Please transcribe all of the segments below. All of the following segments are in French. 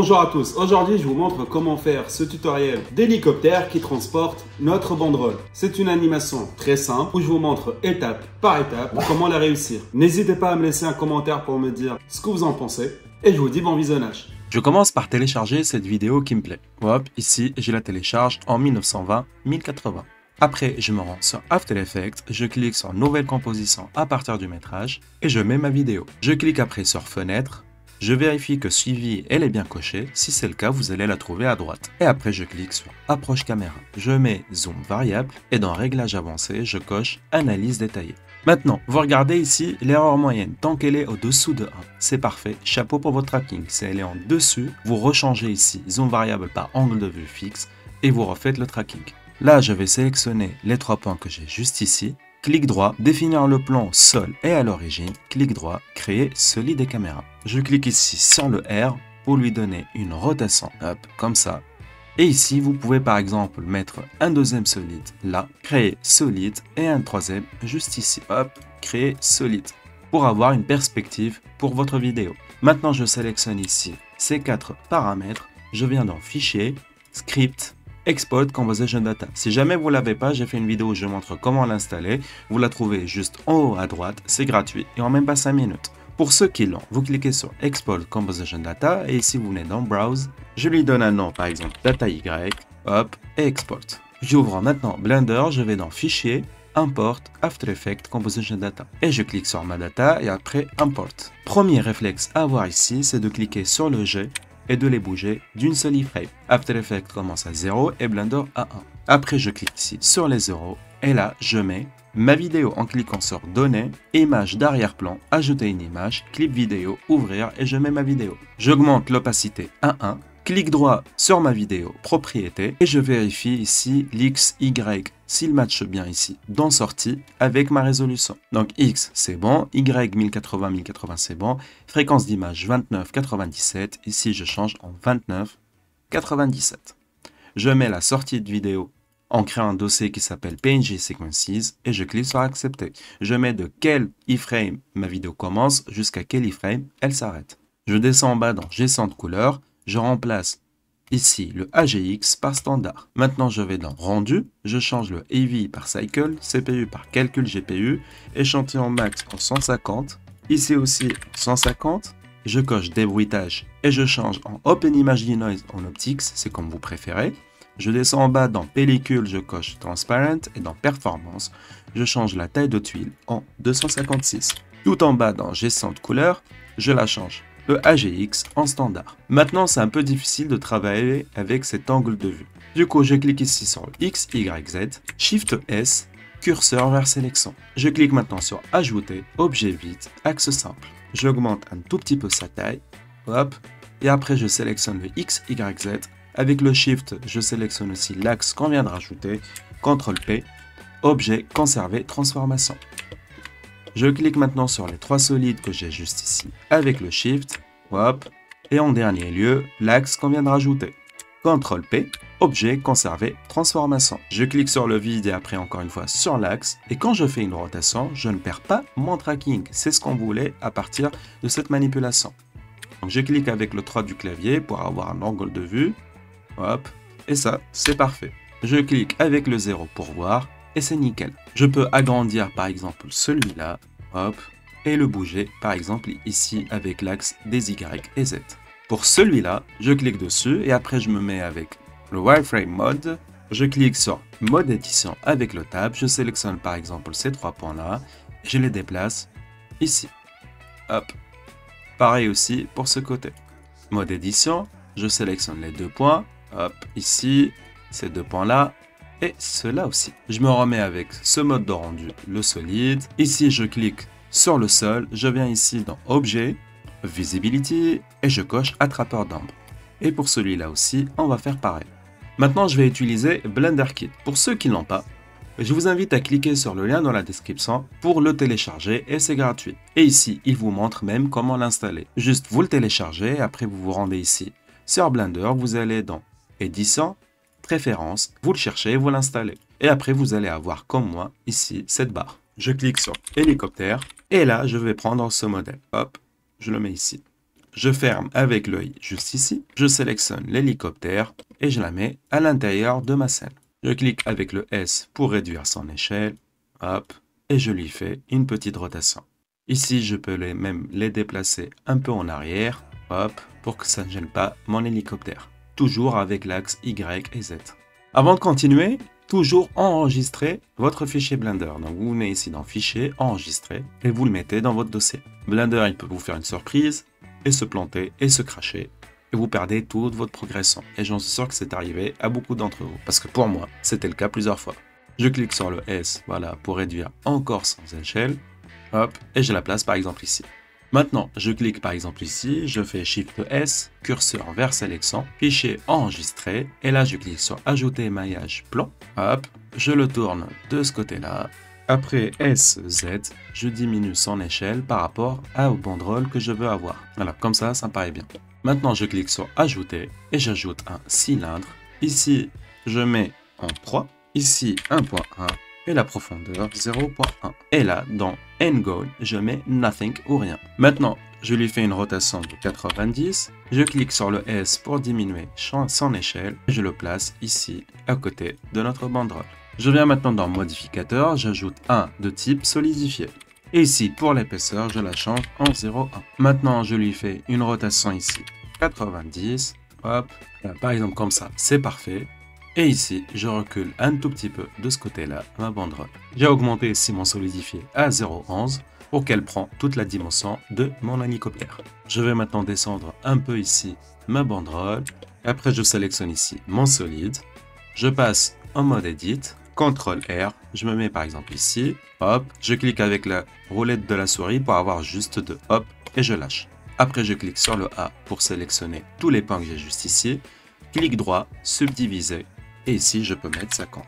Bonjour à tous, aujourd'hui je vous montre comment faire ce tutoriel d'hélicoptère qui transporte notre banderole. C'est une animation très simple où je vous montre étape par étape comment la réussir. N'hésitez pas à me laisser un commentaire pour me dire ce que vous en pensez et je vous dis bon visionnage. Je commence par télécharger cette vidéo qui me plaît. Hop, ici je la télécharge en 1920-1080. Après, je me rends sur After Effects, je clique sur Nouvelle composition à partir du métrage et je mets ma vidéo. Je clique après sur Fenêtre, je vérifie que Suivi elle est bien cochée, si c'est le cas vous allez la trouver à droite. Et après je clique sur Approche caméra, je mets Zoom variable et dans Réglage avancé, je coche Analyse détaillée. Maintenant, vous regardez ici l'erreur moyenne, tant qu'elle est au-dessous de 1, c'est parfait, chapeau pour votre tracking. Si elle est en dessus, vous rechangez ici Zoom variable par angle de vue fixe et vous refaites le tracking. Là, je vais sélectionner les 3 points que j'ai juste ici. Clic droit, définir le plan sol et à l'origine. Clic droit, créer solide des caméras. Je clique ici sur le R pour lui donner une rotation, hop, comme ça. Et ici, vous pouvez par exemple mettre un deuxième solide là, créer solide et un troisième juste ici, hop, créer solide pour avoir une perspective pour votre vidéo. Maintenant, je sélectionne ici ces 4 paramètres. Je viens dans Fichier, Script, Export Composition Data. Si jamais vous ne l'avez pas, j'ai fait une vidéo où je montre comment l'installer. Vous la trouvez juste en haut à droite, c'est gratuit et en même pas 5 minutes. Pour ceux qui l'ont, vous cliquez sur Export Composition Data et ici vous venez dans Browse. Je lui donne un nom, par exemple Data Y, hop, et Export. J'ouvre maintenant Blender, je vais dans Fichier, Import, After Effects, Composition Data. Et je clique sur ma data et après Import. Premier réflexe à avoir ici, c'est de cliquer sur le G et de les bouger d'une seule iframe. After Effects commence à 0 et Blender à 1. Après, je clique ici sur les 0 et là, je mets ma vidéo en cliquant sur Données, Image d'arrière-plan, Ajouter une image, Clip vidéo, Ouvrir et je mets ma vidéo. J'augmente l'opacité à 1. Clic droit sur ma vidéo, propriété, et je vérifie ici l'X, Y, s'il matche bien ici, dans sortie, avec ma résolution. Donc X, c'est bon, Y, 1080-1080, c'est bon, fréquence d'image 29-97, ici je change en 29-97. Je mets la sortie de vidéo en créant un dossier qui s'appelle PNG Sequences, et je clique sur Accepter. Je mets de quel iframe ma vidéo commence, jusqu'à quel iframe elle s'arrête. Je descends en bas dans Gestion de couleur, je remplace ici le AGX par standard. Maintenant, je vais dans Rendu, je change le AV par Cycle, CPU par Calcul GPU, échantillon max en 150, ici aussi 150, je coche Débruitage et je change en Open Image Denoise en Optics, c'est comme vous préférez. Je descends en bas dans Pellicule, je coche Transparent et dans Performance, je change la taille de tuile en 256. Tout en bas dans Gestion de couleur, je la change le AGX en standard. Maintenant, c'est un peu difficile de travailler avec cet angle de vue. Du coup, je clique ici sur le X, Y, Z, Shift S, curseur vers sélection. Je clique maintenant sur Ajouter, Objet vide, Axe simple. J'augmente un tout petit peu sa taille, hop, et après je sélectionne le X, Y, Z. Avec le Shift, je sélectionne aussi l'axe qu'on vient de rajouter, CTRL P, Objet, Conserver, Transformation. Je clique maintenant sur les 3 solides que j'ai juste ici avec le Shift, hop, et en dernier lieu, l'axe qu'on vient de rajouter. CTRL P, Objet, Conserver, Transformation. Je clique sur le vide et après encore une fois sur l'axe. Et quand je fais une rotation, je ne perds pas mon tracking. C'est ce qu'on voulait à partir de cette manipulation. Donc je clique avec le 3 du clavier pour avoir un angle de vue. Hop, et ça, c'est parfait. Je clique avec le 0 pour voir. Et c'est nickel. Je peux agrandir par exemple celui-là, hop, et le bouger par exemple ici avec l'axe des Y et Z. Pour celui-là, je clique dessus et après je me mets avec le wireframe mode. Je clique sur mode édition avec le tab, je sélectionne par exemple ces 3 points-là, je les déplace ici. Hop. Pareil aussi pour ce côté. Mode édition, je sélectionne les 2 points, hop, ici, ces 2 points-là. Et cela aussi. Je me remets avec ce mode de rendu, le solide. Ici, je clique sur le sol. Je viens ici dans Objet, Visibility et je coche Attrapeur d'ombre. Et pour celui-là aussi, on va faire pareil. Maintenant, je vais utiliser Blender Kit. Pour ceux qui ne l'ont pas, je vous invite à cliquer sur le lien dans la description pour le télécharger et c'est gratuit. Et ici, il vous montre même comment l'installer. Juste, vous le téléchargez, après vous vous rendez ici sur Blender, vous allez dans Édition, Préférences, vous le cherchez, vous l'installez. Et après, vous allez avoir, comme moi, ici, cette barre. Je clique sur Hélicoptère. Et là, je vais prendre ce modèle. Hop, je le mets ici. je ferme avec l'œil juste ici. Je sélectionne l'hélicoptère et je la mets à l'intérieur de ma scène. Je clique avec le S pour réduire son échelle. Hop, et je lui fais une petite rotation. Ici, je peux même les déplacer un peu en arrière. Hop, pour que ça ne gêne pas mon hélicoptère. Toujours avec l'axe Y et Z. Avant de continuer, toujours enregistrer votre fichier Blender. Donc vous venez ici dans Fichier, Enregistrer, et vous le mettez dans votre dossier. Blender, il peut vous faire une surprise, et se planter, et se cracher, et vous perdez toute votre progression. Et j'en suis sûr que c'est arrivé à beaucoup d'entre vous, parce que pour moi, c'était le cas plusieurs fois. Je clique sur le S, voilà, pour réduire encore sans échelle, hop, et je la place par exemple ici. Maintenant, je clique par exemple ici, je fais Shift S, curseur vers sélection, fichier enregistré, et là je clique sur Ajouter maillage plan, hop, je le tourne de ce côté-là. Après S, Z, je diminue son échelle par rapport au banderole que je veux avoir. Voilà, comme ça me paraît bien. Maintenant, je clique sur Ajouter, et j'ajoute un cylindre. Ici, je mets en 3, ici 1.1, et la profondeur 0.1. Et là, dans End Goal, je mets Nothing ou rien. Maintenant, je lui fais une rotation de 90. Je clique sur le S pour diminuer son échelle. Et je le place ici, à côté de notre banderole. Je viens maintenant dans Modificateur, j'ajoute un de type solidifié. Et ici, pour l'épaisseur, je la change en 0.1. Maintenant, je lui fais une rotation ici, 90. Hop, là, par exemple comme ça, c'est parfait. Et ici, je recule un tout petit peu de ce côté-là, ma banderole. J'ai augmenté ici mon solidifié à 0.11 pour qu'elle prenne toute la dimension de mon hélicoptère. Je vais maintenant descendre un peu ici ma banderole. Après, je sélectionne ici mon solide. Je passe en mode Edit, CTRL R. Je me mets par exemple ici. Hop, je clique avec la roulette de la souris pour avoir juste deux. Hop, et je lâche. Après, je clique sur le A pour sélectionner tous les points que j'ai juste ici. Clic droit, subdiviser. Et ici, je peux mettre 50.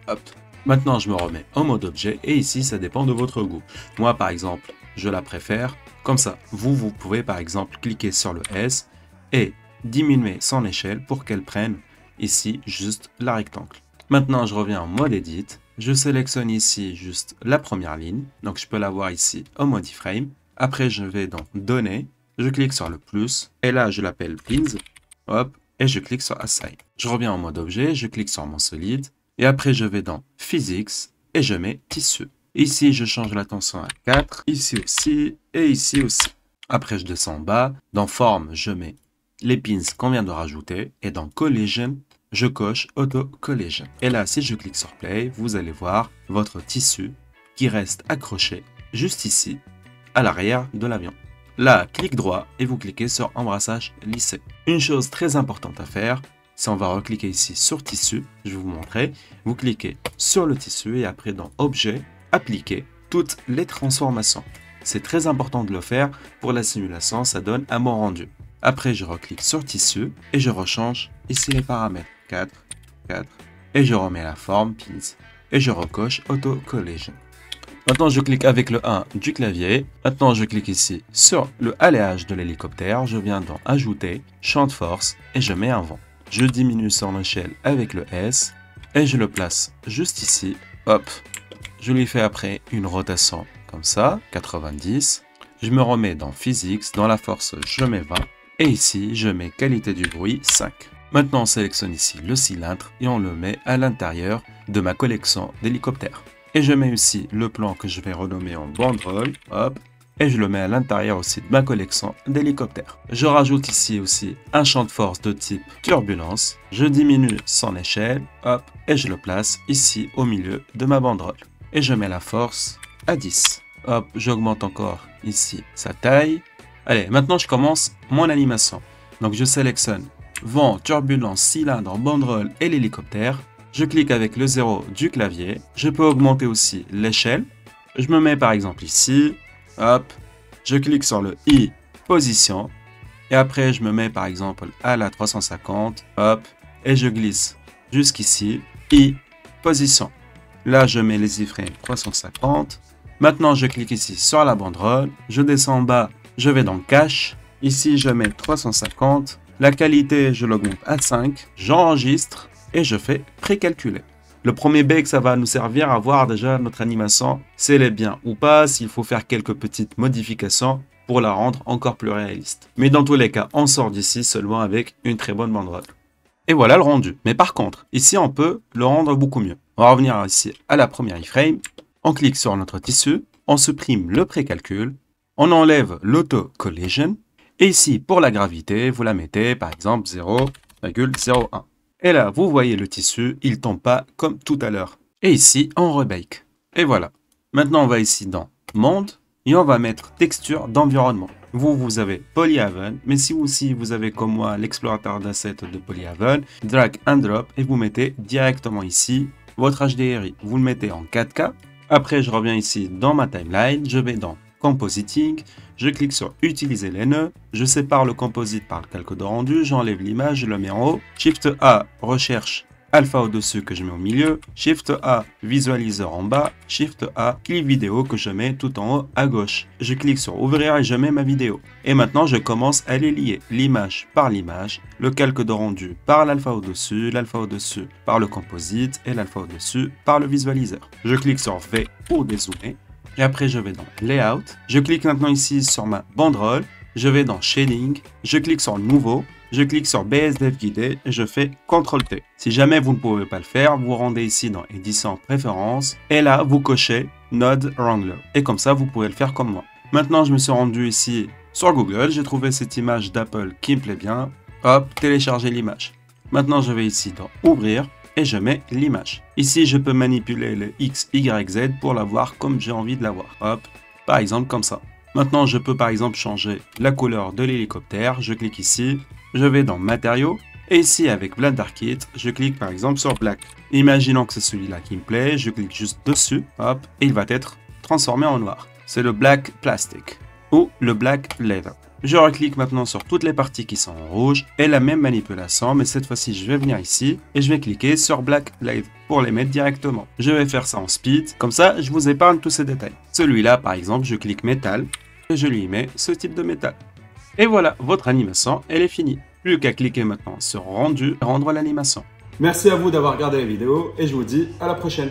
Hop. Maintenant, je me remets en mode objet. Et ici, ça dépend de votre goût. Moi, par exemple, je la préfère comme ça. Vous pouvez, par exemple, cliquer sur le S et diminuer son échelle pour qu'elle prenne ici juste la rectangle. Maintenant, je reviens en mode Edit. Je sélectionne ici juste la première ligne. Donc, je peux la voir ici en mode iframe. Après, je vais dans Données. Je clique sur le plus. Et là, je l'appelle Pins. Hop. Et je clique sur Assign. Je reviens en mode objet, je clique sur mon solide, et après je vais dans Physics, et je mets Tissu. Ici, je change la tension à 4, ici aussi, et ici aussi. Après, je descends en bas, dans Forme, je mets les pins qu'on vient de rajouter, et dans Collision, je coche Auto Collision. Et là, si je clique sur Play, vous allez voir votre tissu qui reste accroché juste ici, à l'arrière de l'avion. Là, clic droit et vous cliquez sur embrassage lissé. Une chose très importante à faire, c'est on va recliquer ici sur tissu, je vais vous montrer. Vous cliquez sur le tissu et après dans objet, appliquer toutes les transformations. C'est très important de le faire pour la simulation, ça donne un bon rendu. Après, je reclique sur tissu et je rechange ici les paramètres 4, 4 et je remets la forme pins et je recoche Auto Collision. Maintenant, je clique avec le 1 du clavier. Maintenant, je clique ici sur le alliage de l'hélicoptère. Je viens dans Ajouter, Champ de force et je mets un vent. Je diminue son échelle avec le S et je le place juste ici. Hop. Je lui fais après une rotation comme ça, 90. Je me remets dans Physics, dans la force, je mets 20. Et ici, je mets Qualité du bruit 5. Maintenant, on sélectionne ici le cylindre et on le met à l'intérieur de ma collection d'hélicoptères. Et je mets aussi le plan que je vais renommer en banderole, hop, et je le mets à l'intérieur aussi de ma collection d'hélicoptères. Je rajoute ici aussi un champ de force de type turbulence, je diminue son échelle, hop, et je le place ici au milieu de ma banderole. Et je mets la force à 10. Hop, j'augmente encore ici sa taille. Allez, maintenant je commence mon animation. Donc je sélectionne vent, turbulence, cylindre, banderole et l'hélicoptère. Je clique avec le 0 du clavier. Je peux augmenter aussi l'échelle. Je me mets par exemple ici. Hop. Je clique sur le I, position. Et après, je me mets par exemple à la 350. Hop. Et je glisse jusqu'ici. I, position. Là, je mets les iframes 350. Maintenant, je clique ici sur la banderole. Je descends en bas. Je vais dans Cache. Ici, je mets 350. La qualité, je l'augmente à 5. J'enregistre. Et je fais précalculer. Le premier bec, ça va nous servir à voir déjà notre animation, si elle est bien ou pas, s'il faut faire quelques petites modifications. pour la rendre encore plus réaliste. Mais dans tous les cas, on sort d'ici seulement avec une très bonne banderole. Et voilà le rendu. Mais par contre, ici on peut le rendre beaucoup mieux. On va revenir ici à la première iframe. On clique sur notre tissu, on supprime le précalcul, on enlève l'auto-collision. Et ici, pour la gravité, vous la mettez par exemple 0,01. Et là, vous voyez le tissu, il tombe pas comme tout à l'heure. Et ici, on rebake. Et voilà. Maintenant, on va ici dans Monde et on va mettre Texture d'environnement. Vous avez Polyhaven, mais si aussi vous avez comme moi l'explorateur d'assets de Polyhaven, drag and drop et vous mettez directement ici votre HDRI. Vous le mettez en 4K. Après, je reviens ici dans ma timeline, je vais dans Compositing, je clique sur Utiliser les nœuds, je sépare le composite par le calque de rendu, j'enlève l'image, je le mets en haut, Shift A, recherche alpha au-dessus que je mets au milieu, Shift A, visualiseur en bas, Shift A, clip vidéo que je mets tout en haut à gauche. Je clique sur Ouvrir et je mets ma vidéo. Et maintenant, je commence à les lier, l'image par l'image, le calque de rendu par l'alpha au-dessus par le composite et l'alpha au-dessus par le visualiseur. Je clique sur V pour dézoomer. Et après, je vais dans Layout. Je clique maintenant ici sur ma banderole. Je vais dans Shading. Je clique sur Nouveau. Je clique sur BSDF guidé et je fais CTRL-T. Si jamais vous ne pouvez pas le faire, vous rendez ici dans Édition Préférences. Et là, vous cochez Node Wrangler. Et comme ça, vous pouvez le faire comme moi. Maintenant, je me suis rendu ici sur Google. J'ai trouvé cette image d'Apple qui me plaît bien. Hop, télécharger l'image. Maintenant, je vais ici dans Ouvrir. Et je mets l'image. Ici, je peux manipuler le X, Y, Z pour la voir comme j'ai envie de la voir. Hop, par exemple comme ça. Maintenant, je peux par exemple changer la couleur de l'hélicoptère. Je clique ici, je vais dans Matériaux. Et ici, avec Blender Kit, je clique par exemple sur Black. Imaginons que c'est celui-là qui me plaît. Je clique juste dessus, hop, et il va être transformé en noir. C'est le Black Plastic ou le Black Leather. Je reclique maintenant sur toutes les parties qui sont en rouge et la même manipulation, mais cette fois-ci je vais venir ici et je vais cliquer sur Black Leather pour les mettre directement. Je vais faire ça en speed, comme ça je vous épargne tous ces détails. Celui-là par exemple, je clique métal et je lui mets ce type de métal. Et voilà, votre animation, elle est finie. Plus qu'à cliquer maintenant sur rendu et rendre l'animation. Merci à vous d'avoir regardé la vidéo et je vous dis à la prochaine.